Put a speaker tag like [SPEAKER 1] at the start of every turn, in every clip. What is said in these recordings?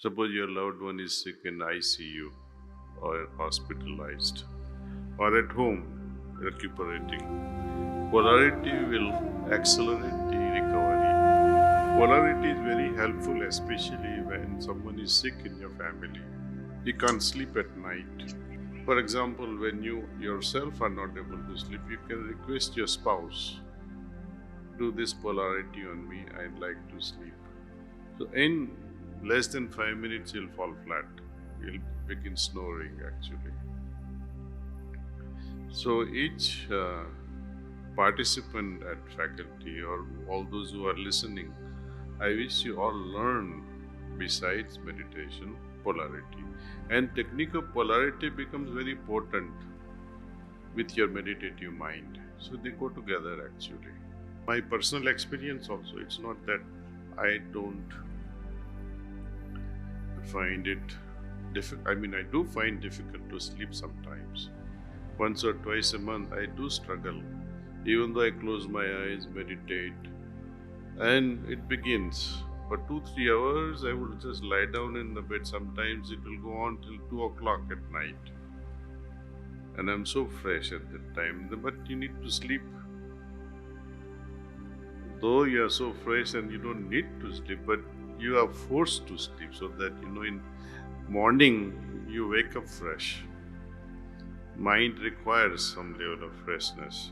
[SPEAKER 1] Suppose your loved one is sick in ICU or hospitalized or at home recuperating. Polarity will accelerate the recovery. Polarity is very helpful, especially when someone is sick in your family. You can't sleep at night. For example, when you yourself are not able to sleep, you can request your spouse, do this polarity on me, I'd like to sleep. So in less than 5 minutes, you'll fall flat. You'll begin snoring actually. So each participant at faculty or all those who are listening, I wish you all learn, besides meditation, polarity. And Technica Polarity becomes very potent with your meditative mind. So they go together actually. My personal experience also, it's not that I don't find it difficult. I do find difficult to sleep sometimes. Once or twice a month, I do struggle. Even though I close my eyes, meditate, and it begins. For 2-3 hours, I would just lie down in the bed. Sometimes it will go on till 2 o'clock at night. And I'm so fresh at that time. But you need to sleep. Though you are so fresh and you don't need to sleep, but you are forced to sleep so that, in morning you wake up fresh. Mind requires some level of freshness.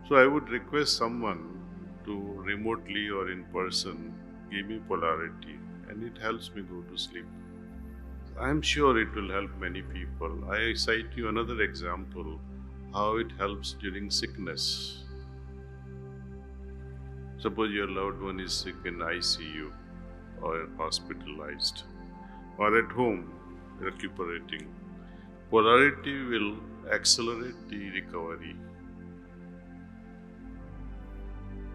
[SPEAKER 1] So I would request someone to remotely or in person give me polarity, and it helps me go to sleep. I'm sure it will help many people. I cite you another example, how it helps during sickness. Suppose your loved one is sick in ICU or hospitalized or at home recuperating. Polarity will accelerate the recovery.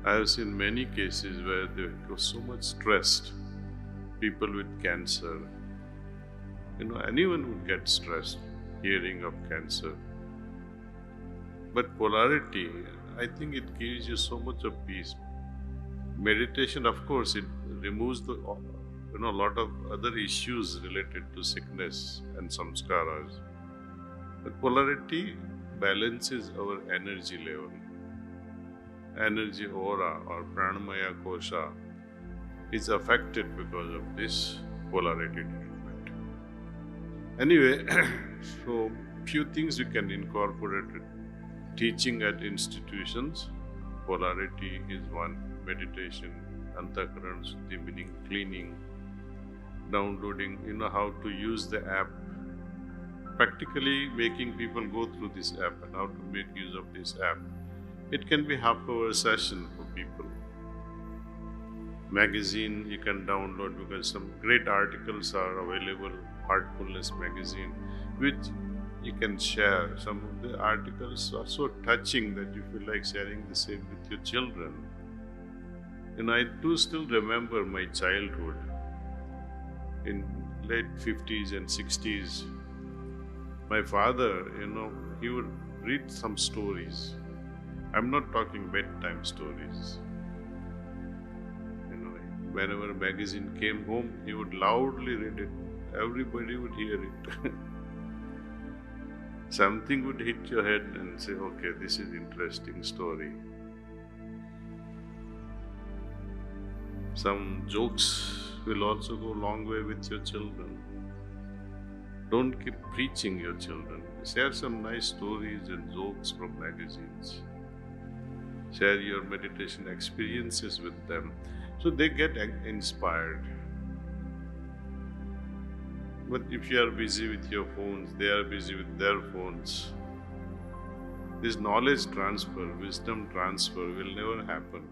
[SPEAKER 1] I have seen many cases where they were so much stressed. People with cancer. Anyone would get stressed hearing of cancer. But polarity, I think it gives you so much of peace. Meditation, of course, it removes a lot of other issues related to sickness and samskaras. But polarity balances our energy level. Energy aura or pranamaya kosha is affected because of this polarity treatment. Anyway, so few things you can incorporate. Teaching at institutions, polarity is one. Meditation, antakaran shuddhi, meaning cleaning, downloading, how to use the app, practically making people go through this app and how to make use of this app. It can be half-hour session for people. Magazine you can download because some great articles are available. Heartfulness magazine, which you can share. Some of the articles are so touching that you feel like sharing the same with your children. I do still remember my childhood in late 50s and 60s. My father, he would read some stories. I'm not talking bedtime stories. Whenever a magazine came home, he would loudly read it. Everybody would hear it. Something would hit your head and say, okay, this is interesting story. Some jokes will also go a long way with your children. Don't keep preaching your children. Share some nice stories and jokes from magazines. Share your meditation experiences with them so they get inspired. But if you are busy with your phones, they are busy with their phones. This knowledge transfer, wisdom transfer will never happen.